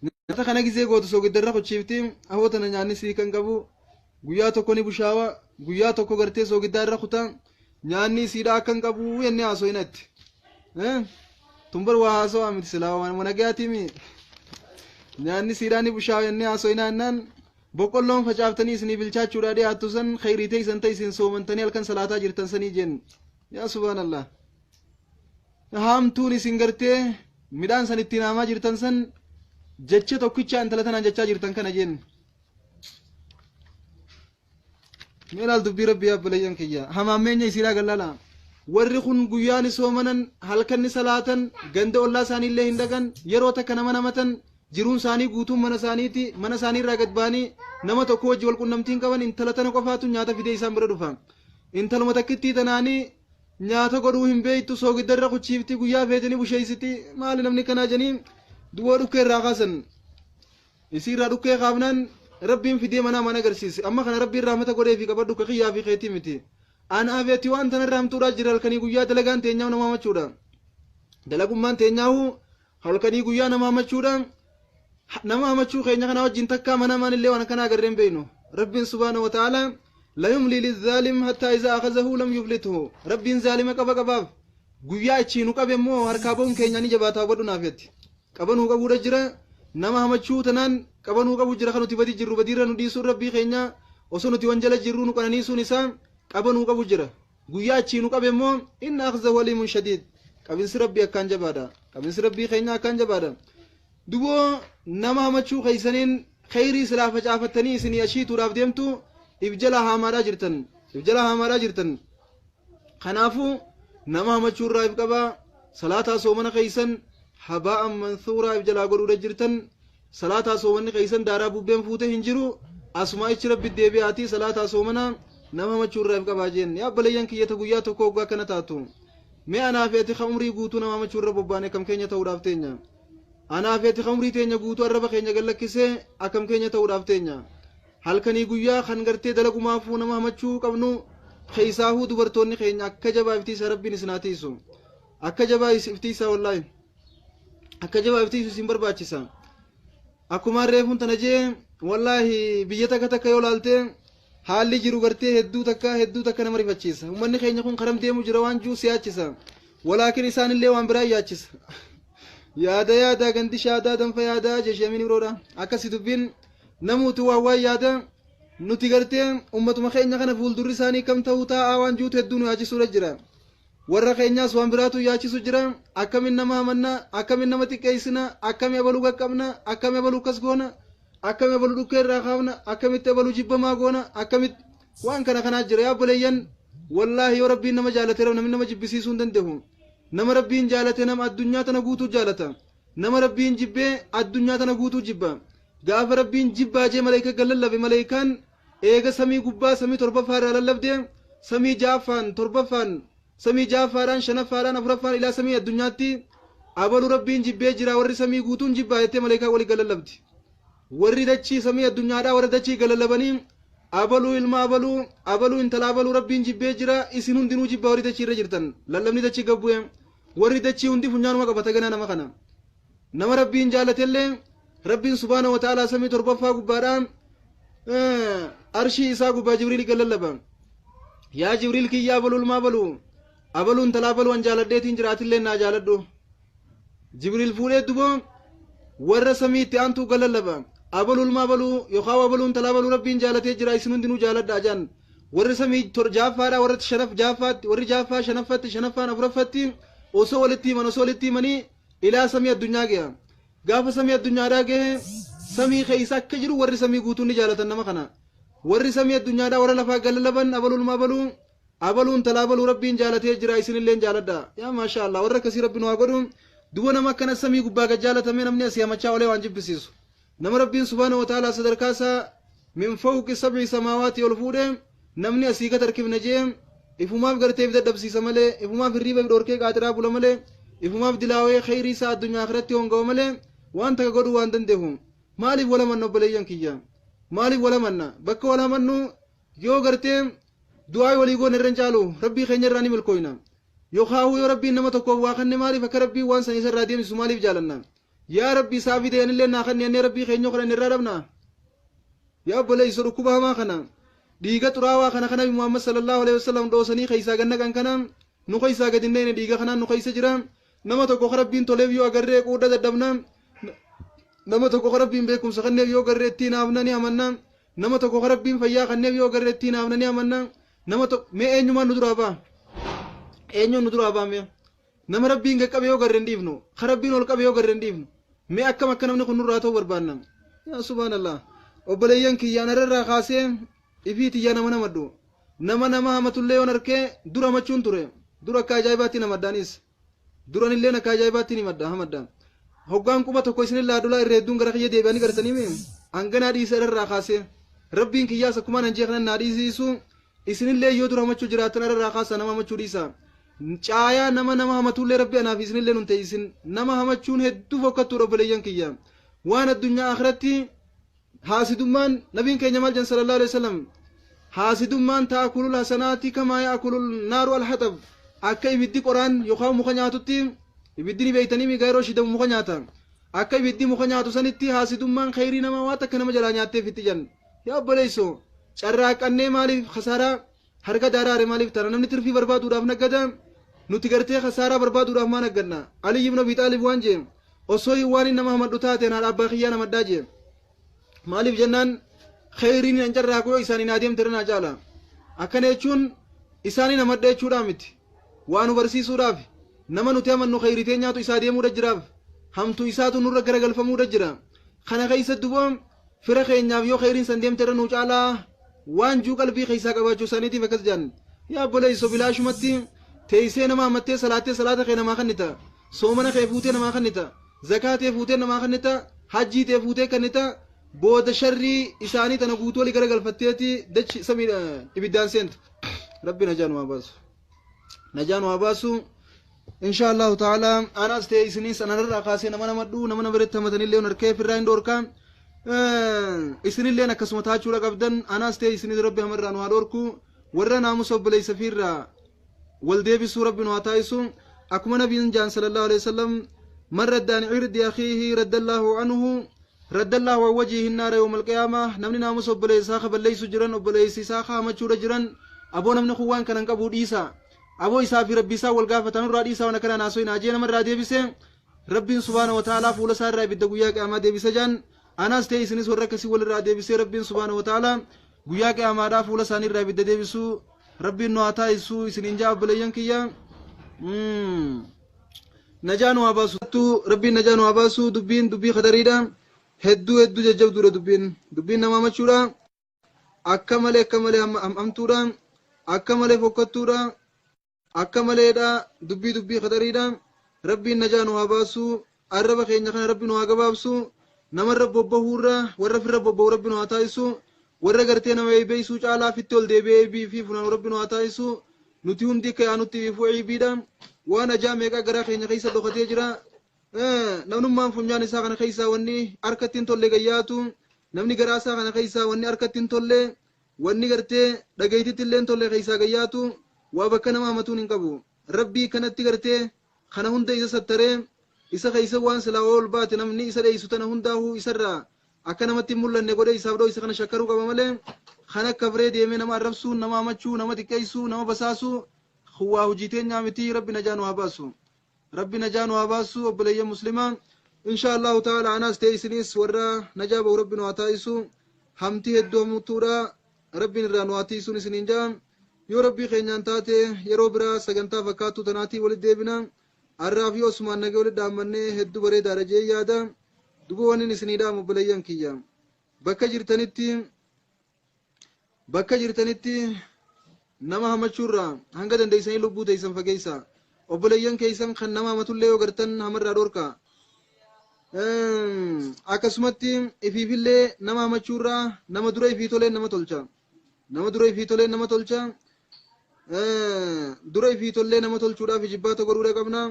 nyaata kana gisee gootu soogiddarra kuchiiftii ahoo tana nyaanni sii kan qabu guyyaa tokko ni bushaawa guyyaa tokko gartee soogiddaarra kutaa nyaanni isiidha akkan qabu yennee haasoyinatti tumbar waa haasoo amiti silaa mana gaatimi nyaanni siidhaani bushaawa yennee haasoyinaannaan boqqolloon facaaftanii isinii bilchaachuudha dhiyaattu san khayrii teeysan ta'e isin soomantanii halkan salaataa jirtan sanii jen yaa subhaanallah haamtuun isin gartee midhaan san ittiin haamaa jirtan san jecha tokkicha intala tanaan jechaa jirtan kana jen meelaal dubbii rabbii abbalayyan kiyya hamaameenya isiidhaa gallala warri kun guyyaa ni soomanan halkan ni salaatan ganda ollaa isaaniillee hin dhagan yeroo takka nama namatan jiruun isaanii guutuun mana isaanii irraa gad ba'anii nama tokko wajji wal qunnamtiin qaban intala tana qofaatu nyaata fidee isaan bira dhufa intaluma takkittii tanaanii nyaata godhuu hin beektu soogiddarra kuchiifti guyyaa feetanii busheeysiti maali namni kanaa janii duwwaa dhukkee irraa kaasan isii irraa dhukkee kaafnaan rabbiin fidee mana agarsiise amma kana rabbiin rahmata godhee fi qabadhu ka kiyyaa fi keetii miti ana afeeti waan tanarraa hamtuudhaa jira halkanii guyyaa dalagaan teenyaa'u nama hamachuudha dalagummaan teenyaa'u halkanii guyyaa nama hamachuudha nama hamachuu keenya kana wajjin takkaa mana maanillee waan kana agarreen beeynu rabbiin subhaanahu wa ta'ala la yumli lizaalim hattaa izaa akazahu lam yuflithu rabbiin zaalima qabaaf guyyaa ichiinu qabe immoo harkaa ba'uun keenya ni jabaataa godhu naafetti qabanuu qabuudha jira nama hamachuu tanaan qabanuu qabu jira kan nuti badii jirru badiirra nu dhiisuun rabbii keenya osoo nuti wanjala jirru nu qananiisuun isaa qabanuu qabu jira guyyaa ichiinu qabe immoo inna akhzahu aliimun shadiid qabinsi rabbii akkaan jabaadha qabinsi rabbii keenya akkaan jabaadha duboo nama hamachuu keeysaniin khayrii silaa facaafattanii isinii ashiituudhaaf deemtu ibjala haamaadhaa jirtan kanaafuu nama hamachuu irraa if qabaa صلاة صومنا قيسن حباء منثورا بجلا قرود جرتن صلاة صومنا قيسن دارا بوبين فوته هنجرو أسماء رب الديبياتي صلاة صومنا نما مچور رب كباجين يا بليان كي يتغويا تكوغا كنتاتو مي أنا فيتي خمري غوتو نما مچور رب باني كم كينيا تورافتينيا أنا فيتي خمري تينيا غوتو رب كينيا غلكيسه أكم كينيا تورافتينيا halkanii guyyaa kan gartee dalagumaafuu nama hamachuu qabnu keessaahuu dubartoonni keenya akka jabaa iftiisa rabbiin isinaatiisu akka jabaa iftiisa wallaahi akka jabaa iftiisu isin barbaachisa akkuma reefuun tana jee wallaahi biyya takka yoo laalte haalli jiru gartee hedduu takka nama rifachiisa ummanni keenya kun karam deemu jira waan juu siyaachisa walaakin isaanillee waan biraa yaachisa yaada gandi shaadaa danfa yaada jeeshamiin biroodha akkasi dubbiin namuutu waa yaada nuti gartee ummatuma keenya kana fuuldurri isaanii kam ta'uu taa'aa waan juutu hedduu nu yaachisuu jira warra keenyaas waan biraatu yaachisu jira akkamin nama amanna akkamin nama xiqqeessina akkami abaluu qaqqabna akkami abaluu kas goona akkami abaluu dhukkee irraa kaafna akkamitti abaluu jibbamaa goona akkamitti waan kana jira yaa boleeyyan wallaahi yoo rabbiin nama jaalate namni nama jibbisiisuu hin danda'u nama rabbiin jaalate nama addunyaa tana guutuu jaalata nama rabbiin jibbee addunyaa tana guutuu jibba gaafa rabbiin jibbaaje malaika gallallabe malaikaan eega samii gubbaa samii torbaffaa lallabde samii jaaffaan torbaffaan samii jaaffaadhaan shanaffaadhaan afuraffaan ilaa samii addunyaatti abalu rabbiin jibbee jira warri samii guutuun jibbaa jettee malaikaa walii galallabdi warri dachii samii addunyaadhaa warra dachii galallabanii abaluu ilma abaluu intala abaluu rabbiin jibbee jira isin hundinuu jibbaa warri dachii irra jirtan lallabni dachii gabbu'e warri dachii hundi funyaanuma qabata ganaa nama kana nama rabbiin jaalatellee rabbiin subhaanahu wa ta'ala samii torbaffaa gubbaadhaan arshii isaa gubbaa jibriil galallaba yaa jibriil kiyya abalul maabalu abaluun talaa baluun jaaladheetiin jiraatillee naa jaaladhu jibriil fuudhee duboo warra samiitti aantuu galallaba abalul maabalu yookaan abaluun talaa baluu rabbiin jaalatee jira isin hundinuu jaaladhaa jaan warri samii jaaffaadhaa warri shanaf jaaffaatti warri jaaffaa shanaffatti shanaffaan afuraffatti osoo walitti himanii ilaa samii addunyaa ge'a gaafa samii addunyaadhaa gehe samii keessa akka jiru warri samii guutuun ni jaalatan nama kana warri samii addunyaadhaa warra lafaa galallaban abalul maabaluu abaluun talaa baluu rabbiin jaalatee jira isinillee jaaladha yaa maasha Allah warra kasii rabbiin waa godhu duba nama akkana samii gubbaa gad jaalatame namni asii hamachaa olee waan jibbisiisu nama rabbiin subhaanahu wa ta'ala sadarkaasaa min fawqi sab'i samaawaati ol fuudhe namni asii gad harkifne jee ifumaaf garteef dadhabsiisa malee ifumaaf hirriiba dhorkee qaatiraa bula malee ifumaaf dilaawee khayrii isaa addunyaa akhiratti hongaa'u malee waan takka godhuu waan danda'u maaliif wala manna obboleeyyan kiyya maaliif wala manna bakka wala mannu yoo gartee du'aa walii goon irraan caalu rabbii keenya irraa ni milkooyna yookaan yoo rabbiin nama tokkoof waa kanne maaliif akka rabbii waan san isarraa deemsisu maaliif jaalanna yaa rabbii isaa fidee anillee naa kanne annee rabbii keenya kana irraa dhabna yaa obboleeyso dhukkuba hamaa kana dhiiga xuraawaa kana kana Muhammad sallallahu alaihi wasallam dhoosanii keeysaa ganna kan kana nu keeysaa gad hin dhiiga kanaan nu keeysa jira nama tokko rabbiin toleef yoo agarree quudha dadhabna nama tokko rabbiin beekumsa kanneef yoo agarree ittiin haafna ni amanna nama tokko rabbiin fayyaa kanneef yoo agarree ittiin haafna ni amanna nama tokko mee eenyumaan nu duraa ba'a eenyuun nu duraa ba'a mee nama rabbiin qaqqabe yoo agarree hin dhiifnu ka rabbiin ol qabe yoo agarree hin dhiifnu mee akkam akka namni kun nurraa ta'uu barbaanna yaa subhaanallah obboleeyyan kiyyaan irraa kaasee ifii tiyyaa nama namadhu nama hamatullee yoon arkee dura hamachuun ture dura akka ajaa'ibaatti namaddaanis duranillee akka ajaa'ibaatti ni madda hamadda hoggaan quba tokko isinillaa dulaa irra hedduun gara kiyya deebi'anii gartanii hanganaa dhiisa irraa kaasee rabbiin kiyyaas akkumaan hanjee kanan naa dhiisiisu isinillee yoo dura hamachuu jiraatan irraa kaasa nama hamachuu dhiisa caayaa nama hamatullee rabbi anaaf isinillee nun teeysin nama hamachuun hedduu fokkattuudha obboleeyyan kiyya waan addunyaa akhiratti haasidummaan nabiin keenya maal jan sallallahu alaihi wasallam haasidummaan ta'akulul hasanaati kamaa ya'kulul naaru alhatab akka ibiddi qoraan yookaan muka nyaatutti ibiddi ni beeytanii migaa yeroo shidamu muka nyaata akka ibiddi muka nyaatu sanitti haasidummaan khayrii nama waa takka nama jalaa nyaatteef itti jan yaa obboleeyso carraaqannee maaliif khasaaraa harka daaraare maaliif tana namni tirfii barbaaduudhaaf naggada nuti gartee khasaaraa barbaaduudhaaf maa nagganna Ali ibn Abi Taalib waan jee osoo waan nama hamadhu taateen haadha abbaa kiyyaa namaddaa jee maaliif jennaan khayriin an carraaqu yoo isaanii naa deemte naa caala akkana jechuun isaanii namadda jechuudhaa miti waan nu barsiisuudhaaf nama nuti amannu khayritee nyaatu isaa deemuudha jiraaf hamtu isaatu nurra garagalfamuudha jira kana keessa duboo fira keenyaaf yoo khayriin san deemte irra nuu caalaa waan juu qalbii keessaa qabaachuu isaaniitiif akkas jaan yaa obboleeyso bilaashumatti تيسين ما متى صلاة خينا ما خنتا صومنا خيفوتين ما خنتا زكاة فوتين ما خنتا حجي تفوتين كنتا بود شري إساني تنقوتوا لي كرجال فتيتي دش سمي إبدان سنت ربي نجان واباسو إن شاء الله تعالى أنا استيسني سنرى قاسين ما نمدو نمنا بريت تمتني اللي ونركيه في الراين دور كان إسني اللي أنا كسمتها شو لقبدن أنا استيسني ربي همران وادوركو ورنا مصب لي سفير والدي بسور ربي نواتايسو أكما نبي جان صلى الله عليه وسلم من رد عن عرض أخيه رد الله عنه رد الله وجهه النار يوم القيامة نمني ناموس وبلي ساخ بلي سجران وبلي ساخ ما تشور جران أبو نمني خوان كان كابو ديسا أبو إسا في ربي سا والقافة تنور راديسا ونكنا ناسوين أجينا من رادي بيسا ربي سبحانه وتعالى فول سار رأي بدقوياك أمادي بيسا جان أنا استي سنس ورقسي والرادي بيسا ربي سبحانه وتعالى قوياك أمادا فول ساني رأي بددي بيسو ربي نواتا يسو إسنين جاب بليان كيا نجانو أباسو ربي نجانو أباسو دبي خدريدا hedduu jajjabduudha dubbiin nama machuudha akka malee amtuudha akka malee fokkattuudha akka maleedha dubbii qadariidha rabbiin najaa nu haa baasu arraba keenya kana rabbi nu haa gabaabsu namarra bobbahuurra warra firra bobbahu rabbi nu haa taa'isu warra gartee nama eebeysuu caalaa fitti ol deebi'ee fi funaanu rabbi nu haa taa'isu nuti hundi kayaanutti fuuciibiidha waan najaa meeqaa garaa keenya keessa dhokatee jira namnummaan funyaan isaa kana keessa wanni harkattiin tolle gayyaatu namni garaa isaa kana keessa wanni harkattiin tolle wanni gartee dhagaytitti illee tolle keessa gayyaatu waa bakka nama hamatuun hin qabu rabbii kanatti gartee kana hunda isa sattaree isa keessa waan silaa ol baate namni isa dheeysu tana hundaahu isarraa akka namatti mul'anne godhee isaaf dhoo isa kana shakkaruu qaba malee kan akka firee deemee nama arrabsuu nama hamachuu nama xiqqeessuu nama basaasuu waa hojii miti rabbi najaa nu haa baasu ربي نجان واباسو وبلي مسلما إن شاء الله تعالى أنا استيسنيس ورا نجاب وربنا واتايسو همتي هدو مطورا ربي نران واتيسو نسنينجام يو ربي خينيان تاتي يرو برا سجنتا فكاتو تناتي ولد ديبنا الرافي عثمان نجي ولد دامني هدو بري دارجي يادا دبواني نسنيدا مبليان كيام بكا جرتنتي نما همچورا هنگا دنديساني لبو تيسان فكيسا obboleeyyan keessan kan nama amatullee yoo gartan hamarraa dhorka akkasumatti ifiifillee nama amachuurraa nama dura ifii tolee nama tolcha dura ifii tollee nama tolchuudhaaf jibbaata godhuudha qabna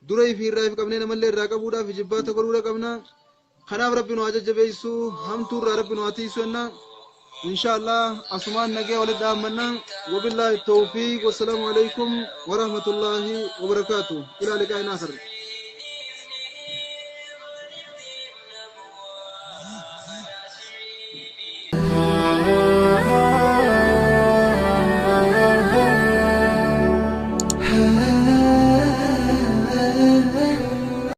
dura ifii irraa if qabnee namallee irraa qabuudhaaf jibbaata godhuudha qabna kanaaf rabbi nu ajajjabeessu hamtuurraa rabbi nu atiisu enna إن شاء الله أسمان نجي ولد آمنا وبالله التوفيق والسلام عليكم ورحمة الله وبركاته إلى لقاء آخر